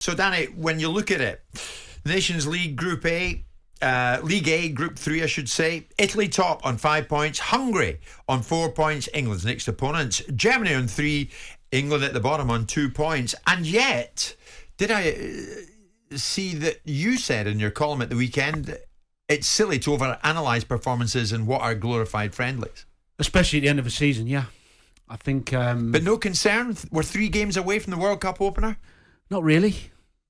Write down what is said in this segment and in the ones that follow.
So, Danny, when you look at it, Nations League Group A, League A, Group 3, I should say. Italy top on 5 points. Hungary on 4 points. England's next opponents. Germany on 3. England at the bottom on 2 points. And yet, did I see that you said in your column at the weekend, it's silly to overanalyse performances in what are glorified friendlies? Especially at the end of a season, yeah. I think... but no concern? We're 3 games away from the World Cup opener? Not really.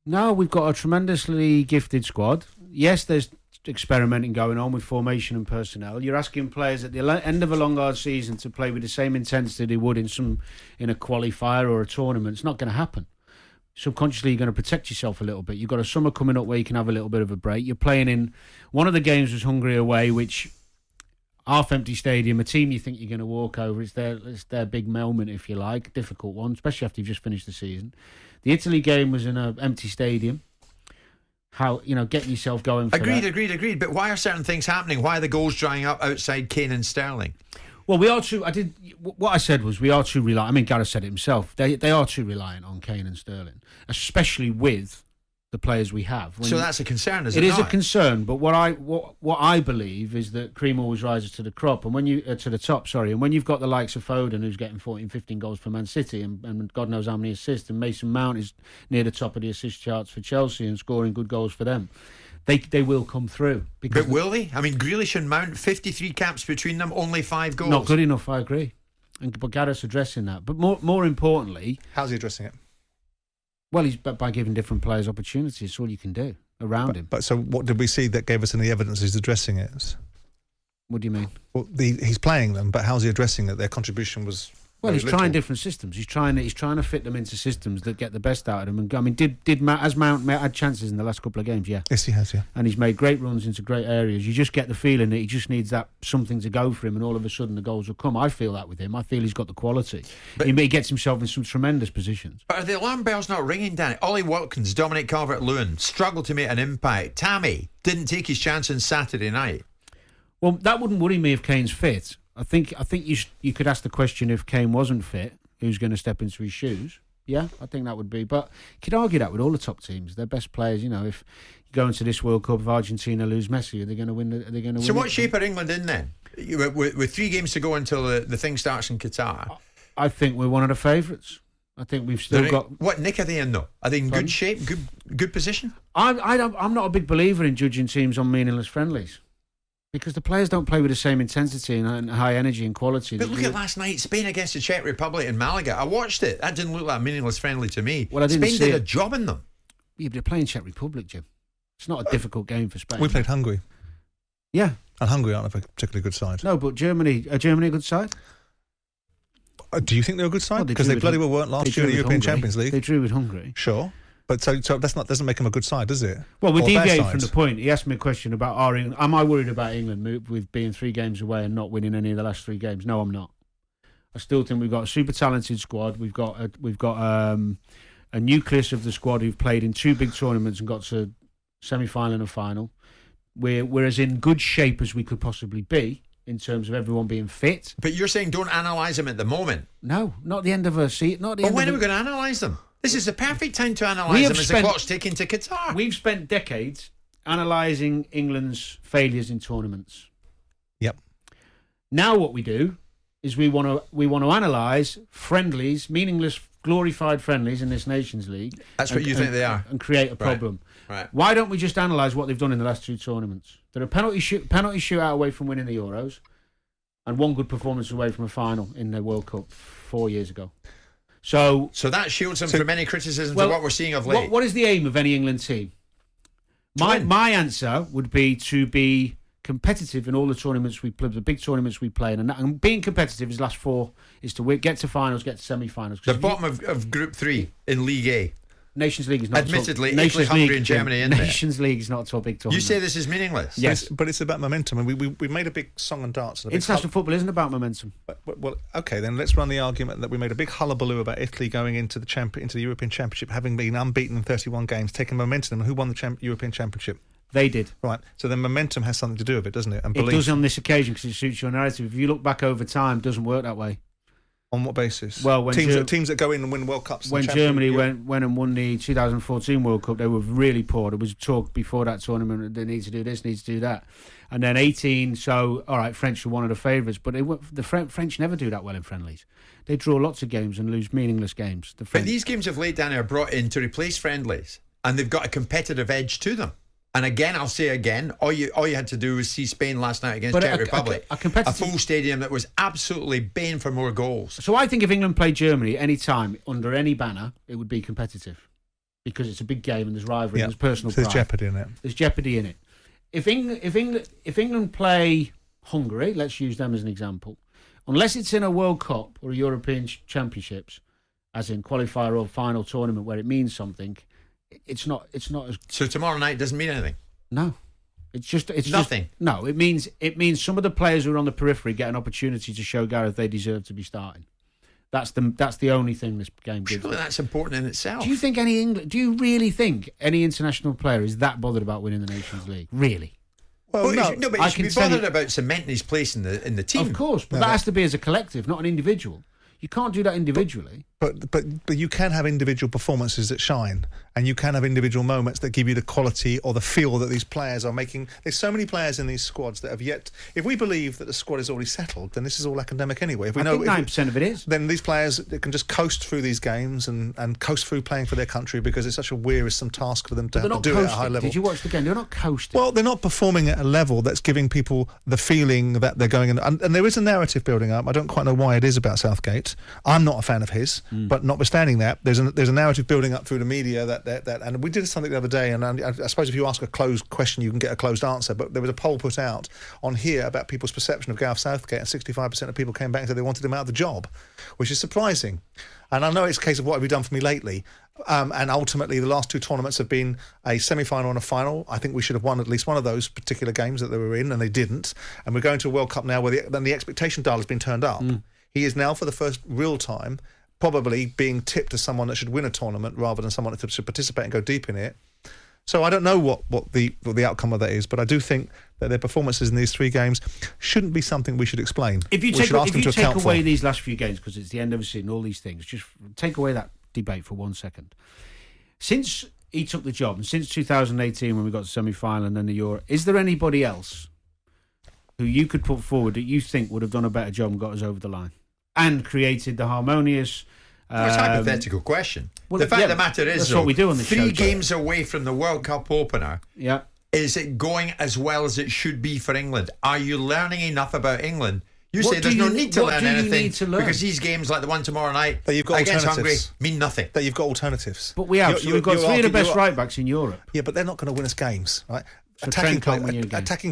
No, we've got a tremendously gifted squad. Yes, there's experimenting going on with formation and personnel. You're asking players at the end of a long, hard season to play with the same intensity they would in a qualifier or a tournament. It's not going to happen. Subconsciously, you're going to protect yourself a little bit. You've got a summer coming up where you can have a little bit of a break. You're playing in... One of the games was Hungary away, which... half-empty stadium, a team you think you're going to walk over. It's their big moment, if you like. Difficult one, especially after you've just finished the season. The Italy game was in an empty stadium. How, getting yourself going for Agreed. But why are certain things happening? Why are the goals drying up outside Kane and Sterling? Well, we are too... What I said was we are too reliant... I mean, Gareth said it himself. They are too reliant on Kane and Sterling, especially with the players we have. So that's a concern, is it? It is a concern, but what I believe is that cream always rises to the top, and when you've got the likes of Foden, who's getting 14, 15 goals for Man City, and God knows how many assists, and Mason Mount is near the top of the assist charts for Chelsea and scoring good goals for them, they will come through. But will they? I mean, Grealish and Mount, 53 caps between them, only 5 goals. Not good enough, I agree. But Gareth's addressing that. But more importantly... How's he addressing it? Well, he's by giving different players opportunities. It's all you can do around him. But so what did we see that gave us any evidence he's addressing it? What do you mean? Well, he's playing them, but how's he addressing that? Their contribution was... Well, he's trying different systems. He's trying to fit them into systems that get the best out of them. And I mean, has Mount had chances in the last couple of games? Yeah. Yes, he has. Yeah. And he's made great runs into great areas. You just get the feeling that he just needs that something to go for him, and all of a sudden the goals will come. I feel that with him. I feel he's got the quality. But he gets himself in some tremendous positions. But are the alarm bells not ringing, Danny? Ollie Watkins, Dominic Calvert-Lewin struggled to make an impact. Tammy didn't take his chance on Saturday night. Well, that wouldn't worry me if Kane's fit. I think you could ask the question, if Kane wasn't fit, who's going to step into his shoes? Yeah, I think that would be. But you could argue that with all the top teams. Their best players, if you go into this World Cup, if Argentina lose Messi, are they going to win? So what shape are England in then? With 3 games to go until the thing starts in Qatar. I think we're one of the favourites. I think we've still got... What nick are they in, though? Are they in good shape, good position? I'm not a big believer in judging teams on meaningless friendlies. Because the players don't play with the same intensity and high energy and quality. But look at last night, Spain against the Czech Republic in Malaga. I watched it. That didn't look like a meaningless friendly to me. Well, Spain did a job in them. Yeah, but they're playing Czech Republic, Jim. It's not a difficult game for Spain. We played Hungary. Yeah. And Hungary aren't a particularly good side. No, but Germany a good side? Do you think they're a good side? Because they bloody well weren't last year in the European Champions League. They drew with Hungary. Sure. But so doesn't make them a good side, does it? Well, we're deviating from the point. He asked me a question about am I worried about England with being 3 games away and not winning any of the last 3 games? No, I'm not. I still think we've got a super talented squad. We've got a nucleus of the squad who've played in 2 big tournaments and got to semi-final and a final. We're as in good shape as we could possibly be in terms of everyone being fit. But you're saying don't analyse them at the moment? No, not the end of a season. But when are we going to analyse them? This is the perfect time to analyse them as the clock's ticking to Qatar. We've spent decades analysing England's failures in tournaments. Yep. Now what we do is we want to analyse friendlies, meaningless, glorified friendlies in this Nations League. That's what you think they are. And create a problem. Right. Why don't we just analyse what they've done in the last 2 tournaments? They're a penalty shootout away from winning the Euros, and 1 good performance away from a final in the World Cup 4 years ago. So that shields them from any criticism to what we're seeing of late. What is the aim of any England team? My answer would be to be competitive in all the tournaments we play, the big tournaments we play, and being competitive is last 4 is to get to finals, get to semi-finals. The bottom of Group 3 in League A. Nations League is not... Admittedly, Italy, Hungary and Germany in there. Nations League is not a top big tournament. You say this is meaningless? Yes. But it's about momentum. And we made a big song and dance. International football isn't about momentum. Well, okay, then let's run the argument that we made a big hullabaloo about Italy going into the European Championship, having been unbeaten in 31 games, taking momentum. And who won the European Championship? They did. Right. So then momentum has something to do with it, doesn't it? And it does on this occasion because it suits your narrative. If you look back over time, it doesn't work that way. On what basis? Well, when teams that go in and win World Cups. When Germany went and won the 2014 World Cup, they were really poor. There was talk before that tournament that they need to do this, need to do that. And then 18, so, all right, French were one of the favourites, but the French never do that well in friendlies. They draw lots of games and lose meaningless games. But these games of late, Danny, are brought in to replace friendlies, and they've got a competitive edge to them. And again, I'll say again, all you had to do was see Spain last night against Czech Republic. A full stadium that was absolutely baying for more goals. So I think if England played Germany any time, under any banner, it would be competitive. Because it's a big game and there's rivalry and there's personal pride. There's jeopardy in it. There's jeopardy in it. If England play Hungary, let's use them as an example, unless it's in a World Cup or a European Championships, as in qualifier or final tournament where it means something, it's not as. So tomorrow night doesn't mean anything. No, it's nothing. It means some of the players who are on the periphery get an opportunity to show Gareth they deserve to be starting. That's the only thing this game gives. Surely that's important in itself. Do you really think any international player is that bothered about winning the Nations League? Really? Well, no, but he should be bothered about cementing his place in the team. Of course, but that has to be as a collective, not an individual. You can't do that individually. But you can have individual performances that shine, and you can have individual moments that give you the quality or the feel that these players are making. There's so many players in these squads that have yet. If we believe that the squad is already settled, then this is all academic anyway. If we know 9% of it is. Then these players can just coast through these games and coast through playing for their country because it's such a wearisome task for them to have to do it at a high level. Did you watch the game? They're not coasting. Well, they're not performing at a level that's giving people the feeling that they're going in. And there is a narrative building up. I don't quite know why it is about Southgate. I'm not a fan of his, but notwithstanding that, there's a narrative building up through the media that and we did something the other day, and I suppose if you ask a closed question, you can get a closed answer. But there was a poll put out on here about people's perception of Gareth Southgate, and 65% of people came back and said they wanted him out of the job, which is surprising. And I know it's a case of what have you done for me lately. And ultimately, the last two tournaments have been a semi-final and a final. I think we should have won at least one of those particular games that they were in, and they didn't. And we're going to a World Cup now where the expectation dial has been turned up. He is now, for the first real time, probably being tipped as someone that should win a tournament rather than someone that should participate and go deep in it. So I don't know what the outcome of that is, but I do think that their performances in these three games shouldn't be something we should explain. If you take away these last few games, because it's the end of a season, all these things, just take away that debate for 1 second. Since he took the job, and since 2018 when we got to semi-final and then the Euro, is there anybody else who you could put forward that you think would have done a better job and got us over the line and created the harmonious... It's a hypothetical question. Well, the fact of the matter is, that's what we do on the show. 3 games away from the World Cup opener. Yeah. Is it going as well as it should be for England? Are you learning enough about England? You say there's no need to learn anything because these games, like the one tomorrow night against Hungary, mean nothing. That you've got alternatives. But we have. We've got 3 of the best right backs in Europe. Yeah, but they're not going to win us games, right? So attacking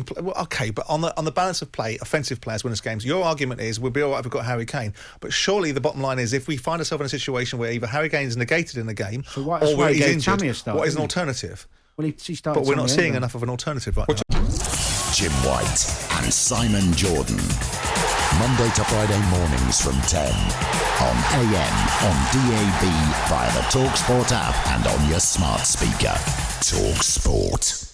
play. Well, okay, but on the balance of play, offensive players win us games. Your argument is we'll be all right if we've got Harry Kane, but surely the bottom line is if we find ourselves in a situation where either Harry Kane is negated in the game or where he's injured, what is an alternative? Well, he started. But we're not seeing enough of an alternative right now. Jim White and Simon Jordan, Monday to Friday mornings from 10 on AM, on DAB, via the talkSPORT app, and on your smart speaker. talkSPORT.